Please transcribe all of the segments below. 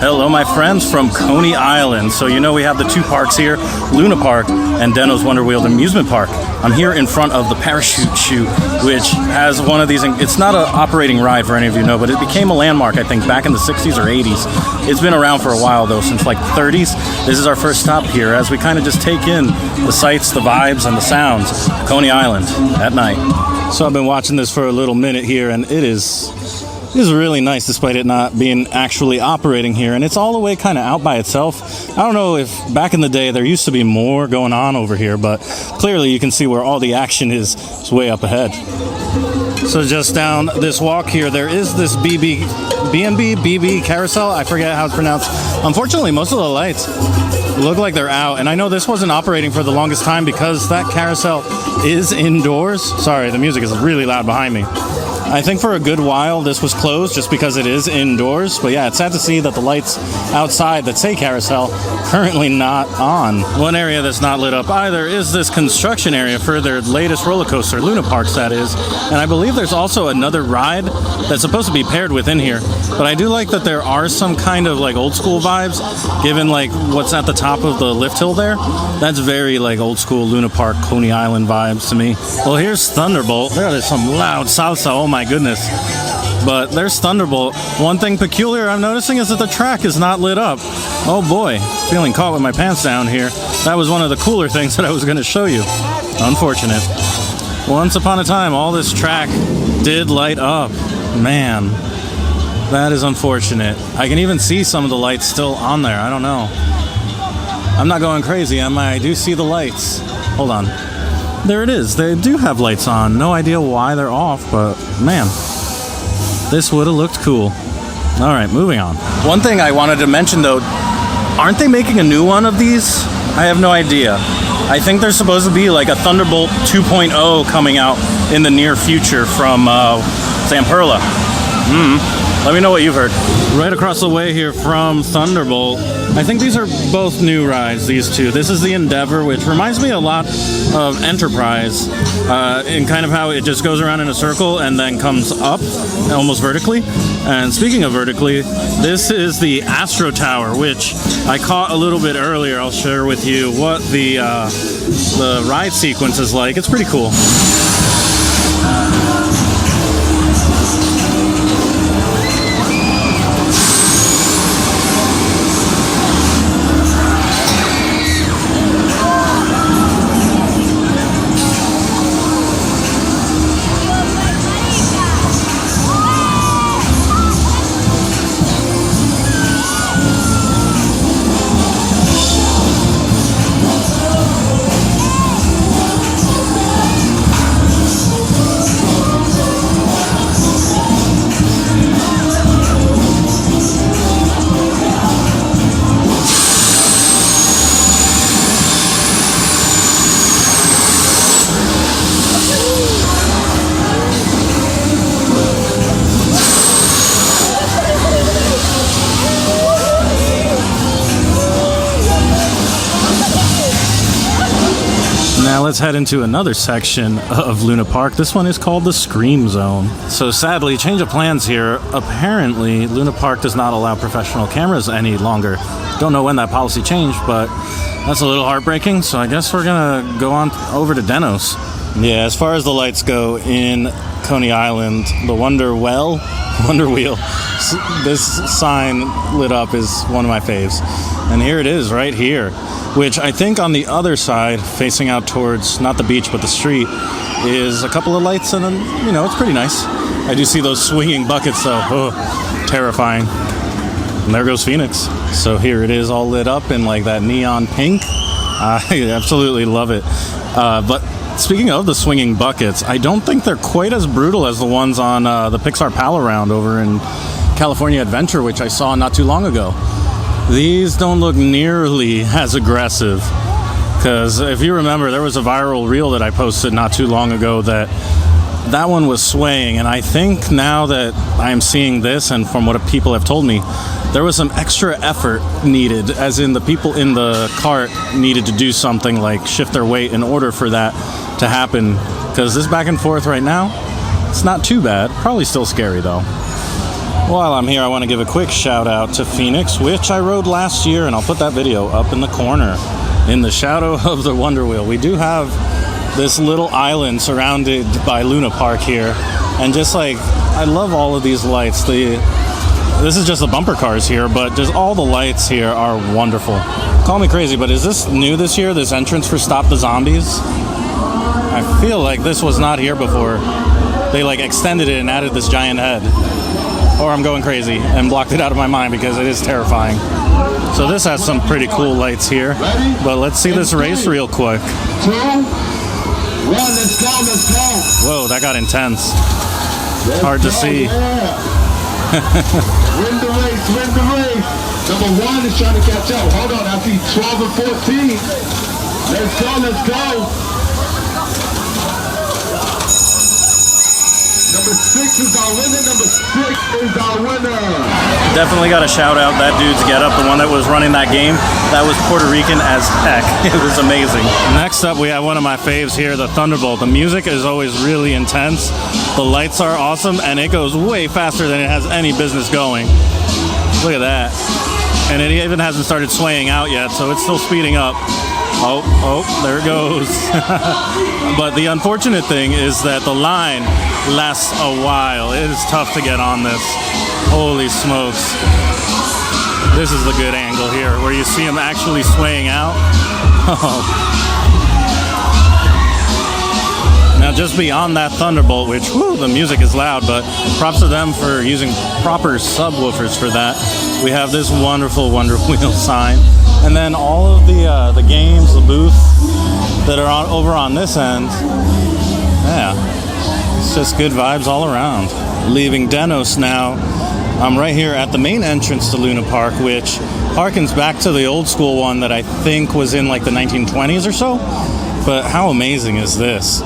Hello, my friends from Coney Island. So you know we have the two parks here, Luna Park and Deno's Wonder Wheel Amusement Park. I'm here in front of the parachute chute, which has one of these. It's not an operating ride for any of you know, but it became a landmark, I think, back in the 60s or 80s. It's been around for a while, though, since like the 30s. This is our first stop here as we kind of just take in the sights, the vibes, and the sounds of Coney Island at night. So I've been watching this for a little minute here, and it is really nice despite it not being actually operating here, and it's all the way kind of out by itself. I don't know if back in the day there used to be more going on over here, but clearly you can see where all the action is way up ahead. So just down this walk here, there is this B&B carousel. I forget how it's pronounced. Unfortunately, most of the lights look like they're out, and I know this wasn't operating for the longest time because that carousel is indoors. Sorry, the music is really loud behind me. I think for a good while this was closed just because it is indoors. But yeah, it's sad to see that the lights outside that say carousel currently not on. One area that's not lit up either is this construction area for their latest roller coaster, Luna Parks that is. And I believe there's also another ride that's supposed to be paired within here. But I do like that there are some kind of like old school vibes, given like what's at the top of the lift hill there. That's very like old school Luna Park, Coney Island vibes to me. Well, here's Thunderbolt. There is some loud salsa. Oh my goodness. But there's Thunderbolt. One thing peculiar I'm noticing is that the track is not lit up. Oh boy, feeling caught with my pants down here. That was one of the cooler things that I was going to show you. Unfortunate. Once upon a time, all this track did light up. Man, that is unfortunate. I can even see some of the lights still on there. I don't know. I'm not going crazy, am I? I do see the lights. Hold on. There it is. They do have lights on. No idea why they're off, but man, this would have looked cool. All right, moving on. One thing I wanted to mention, though, aren't they making a new one of these? I have no idea. I think there's supposed to be like a Thunderbolt 2.0 coming out in the near future from Zamperla. Let me know what you've heard. Right across the way here from Thunderbolt, I think these are both new rides, these two. This is the Endeavor, which reminds me a lot of Enterprise, in kind of how it just goes around in a circle and then comes up almost vertically. And speaking of vertically, this is the Astro Tower, which I caught a little bit earlier. I'll share with you what the ride sequence is like. It's pretty cool. Now let's head into another section of Luna Park. This one is called the Scream Zone. So sadly, change of plans here. Apparently, Luna Park does not allow professional cameras any longer. Don't know when that policy changed, but that's a little heartbreaking. So I guess we're gonna go on over to Deno's. Yeah, as far as the lights go in Coney Island, the Wonder Wheel, this sign lit up is one of my faves. And here it is right here, which I think on the other side, facing out towards not the beach but the street, is a couple of lights, and then, you know, it's pretty nice. I do see those swinging buckets though. Oh, terrifying. And there goes Phoenix. So here it is all lit up in like that neon pink. I absolutely love it. But speaking of the swinging buckets, I don't think they're quite as brutal as the ones on the Pixar Pal Around over in California Adventure, which I saw not too long ago. These don't look nearly as aggressive, because if you remember, there was a viral reel that I posted not too long ago that one was swaying, and I think now that I am seeing this, and from what people have told me, there was some extra effort needed, as in the people in the cart needed to do something like shift their weight in order for that to happen, because this back and forth right now, it's not too bad. Probably still scary though. While I'm here, I want to give a quick shout out to Phoenix, which I rode last year, and I'll put that video up in the corner in the shadow of the Wonder Wheel. We do have this little island surrounded by Luna Park here, and just like, I love all of these lights. This is just the bumper cars here, but just all the lights here are wonderful. Call me crazy, but is this new this year, this entrance for Stop the Zombies? I feel like this was not here before. They like extended it and added this giant head. Or I'm going crazy and blocked it out of my mind because it is terrifying. So this has some pretty cool lights here. But let's see this race real quick. 2, 1, let's go, let's go. Whoa, that got intense. Hard to see. Win the race, win the race. Number 1 is trying to catch up. Hold on, I see 12 and 14. Let's go, let's go. Number 6 is our winner. Number 6 is our winner. Definitely got to shout out that dude's getup, the one that was running that game. That was Puerto Rican as heck. It was amazing. Next up, we have one of my faves here, the Thunderbolt. The music is always really intense. The lights are awesome, and it goes way faster than it has any business going. Look at that. And it even hasn't started swaying out yet, so it's still speeding up. Oh, there it goes. But the unfortunate thing is that the line lasts a while. It is tough to get on this. Holy smokes. This is the good angle here, where you see him actually swaying out. Now, just beyond that Thunderbolt, which, whoo, the music is loud, but props to them for using proper subwoofers for that. We have this wonderful Wonder Wheel sign. And then all of the games, the booth that are over on this end, yeah, it's just good vibes all around. Leaving Denos now, I'm right here at the main entrance to Luna Park, which harkens back to the old school one that I think was in like the 1920s or so. But how amazing is this?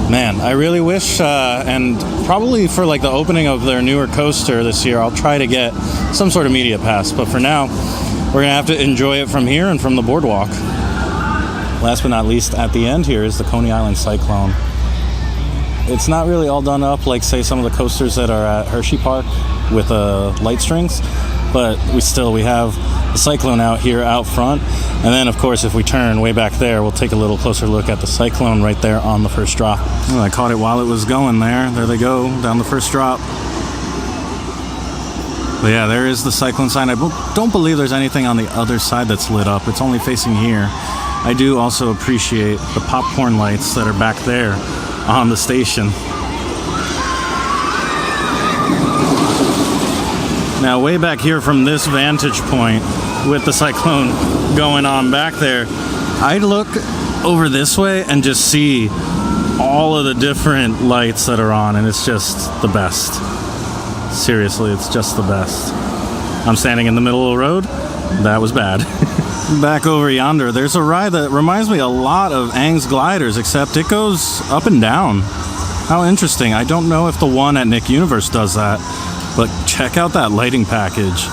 Man, I really wish, and probably for like the opening of their newer coaster this year, I'll try to get some sort of media pass. But for now, we're going to have to enjoy it from here and from the boardwalk. Last but not least, at the end here is the Coney Island Cyclone. It's not really all done up like, say, some of the coasters that are at Hershey Park with light strings, but we have the Cyclone out here out front. And then, of course, if we turn way back there, we'll take a little closer look at the Cyclone right there on the first drop. Oh, I caught it while it was going there. There they go, down the first drop. But yeah, there is the Cyclone sign. I don't believe there's anything on the other side that's lit up. It's only facing here. I do also appreciate the popcorn lights that are back there on the station. Now, way back here from this vantage point with the Cyclone going on back there, I look over this way and just see all of the different lights that are on, and it's just the best. Seriously, it's just the best. I'm standing in the middle of the road. That was bad. Back over yonder, there's a ride that reminds me a lot of Aang's Gliders, except it goes up and down. How interesting. I don't know if the one at Nick Universe does that, but check out that lighting package.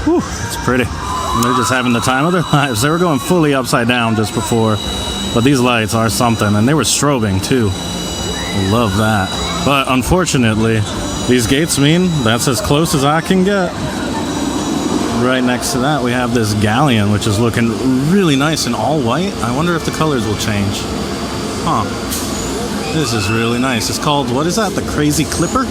Whew, it's pretty. And they're just having the time of their lives. They were going fully upside down just before, but these lights are something, and they were strobing too. Love that. But unfortunately, these gates mean that's as close as I can get. Right next to that, we have this galleon, which is looking really nice in all white. I wonder if the colors will change. Huh. This is really nice. It's called, what is that? The Crazy Clipper?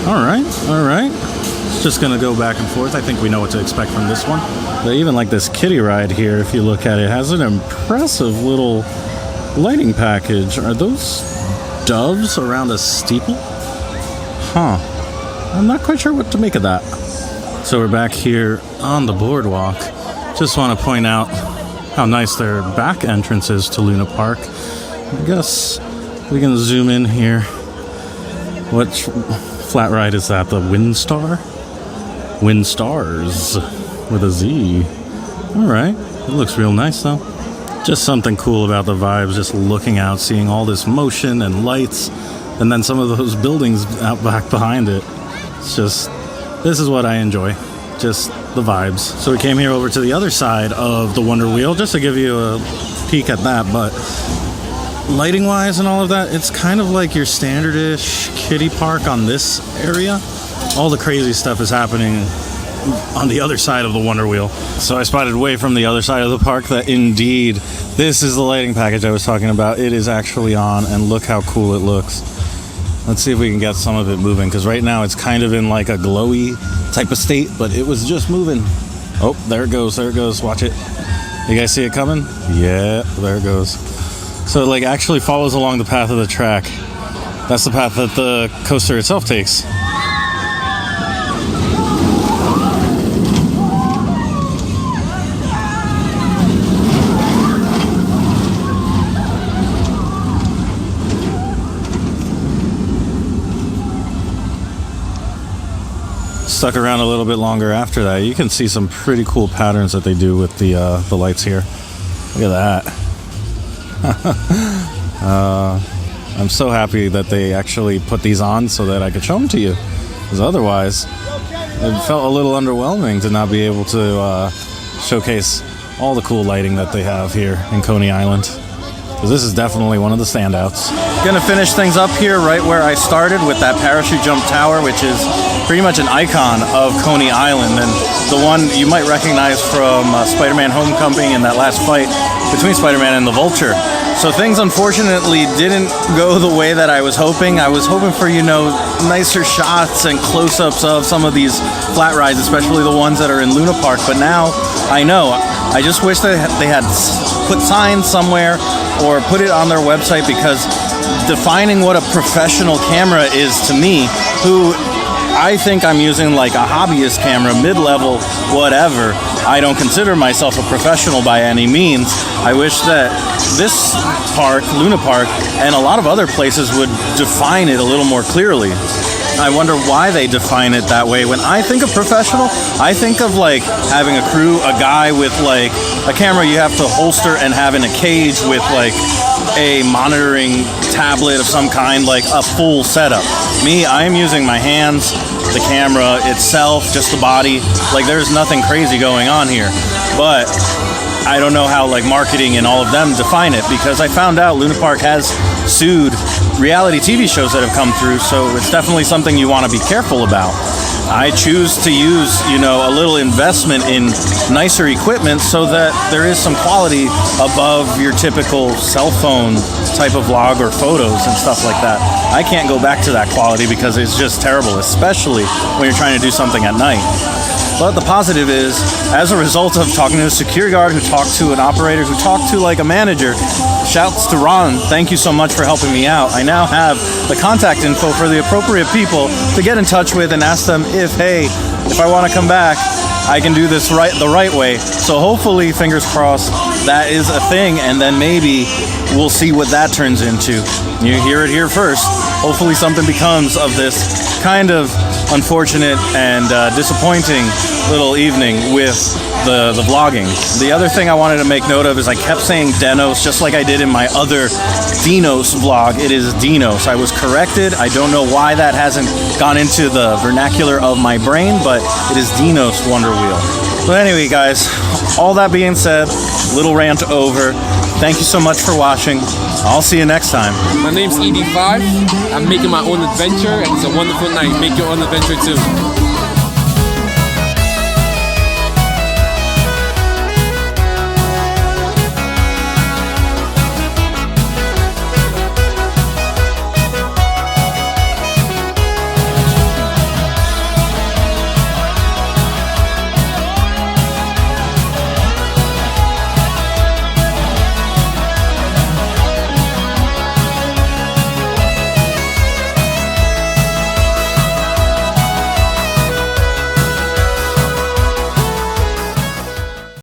All right. It's just going to go back and forth. I think we know what to expect from this one. They even like this kiddie ride here, if you look at it. It has an impressive little lighting package. Are those doves around a steeple? Huh. I'm not quite sure what to make of that. So we're back here on the boardwalk. Just want to point out how nice their back entrance is to Luna Park. I guess we can zoom in here. What flat ride is that? The Windstar? Windstars with a Z. All right. It looks real nice though. Just something cool about the vibes, just looking out, seeing all this motion and lights, and then some of those buildings out back behind it. It's just, this is what I enjoy, just the vibes. So we came here over to the other side of the Wonder Wheel just to give you a peek at that, but lighting wise and all of that, it's kind of like your standard-ish kiddie park on this area. all the crazy stuff is happening on the other side of the Wonder Wheel. So I spotted way from the other side of the park that indeed this is the lighting package I was talking about. It is actually on, and look how cool it looks. Let's see if we can get some of it moving, because right now it's kind of in like a glowy type of state, but it was just moving. Oh, there it goes, there it goes. Watch it. You guys see it coming? Yeah, there it goes. So it like actually follows along the path of the track. That's the path that the coaster itself takes. Stuck around a little bit longer after that. You can see some pretty cool patterns that they do with the lights here. Look at that. I'm so happy that they actually put these on so that I could show them to you, because otherwise it felt a little underwhelming to not be able to showcase all the cool lighting that they have here in Coney Island, because this is definitely one of the standouts. Gonna finish things up here right where I started with that parachute jump tower, which is pretty much an icon of Coney Island, and the one you might recognize from Spider-Man Homecoming and that last fight between Spider-Man and the Vulture. So things unfortunately didn't go the way that I was hoping. I was hoping for, you know, nicer shots and close-ups of some of these flat rides, especially the ones that are in Luna Park, but now I know. I just wish that they had put signs somewhere or put it on their website, because defining what a professional camera is to me, who I think I'm using like a hobbyist camera, mid-level, whatever. I don't consider myself a professional by any means. I wish that this park, Luna Park, and a lot of other places would define it a little more clearly. I wonder why they define it that way. When I think of professional, I think of like having a crew, a guy with like a camera you have to holster and have in a cage with like a monitoring tablet of some kind, like a full setup. Me, I am using my hands, the camera itself, just the body. Like there's nothing crazy going on here. But I don't know how like marketing and all of them define it, because I found out Luna Park has sued reality TV shows that have come through, so it's definitely something you want to be careful about. I choose to use, you know, a little investment in nicer equipment so that there is some quality above your typical cell phone type of vlog or photos and stuff like that. I can't go back to that quality because it's just terrible, especially when you're trying to do something at night. But the positive is, as a result of talking to a security guard who talked to an operator who talked to like a manager, shouts to Ron, thank you so much for helping me out. I now have the contact info for the appropriate people to get in touch with and ask them if, hey, if I want to come back, I can do this the right way. So hopefully, fingers crossed, that is a thing, and then maybe we'll see what that turns into. You hear it here first. Hopefully something becomes of this kind of unfortunate and disappointing little evening with the vlogging. The other thing I wanted to make note of is I kept saying Denos, just like I did in my other Denos vlog. It is Denos. I was corrected. I don't know why that hasn't gone into the vernacular of my brain, but it is Denos Wonder Wheel. But anyway, guys, all that being said, little rant over. Thank you so much for watching. I'll see you next time. My name's ED5. I'm making my own adventure, and it's a wonderful night. Make your own adventure too.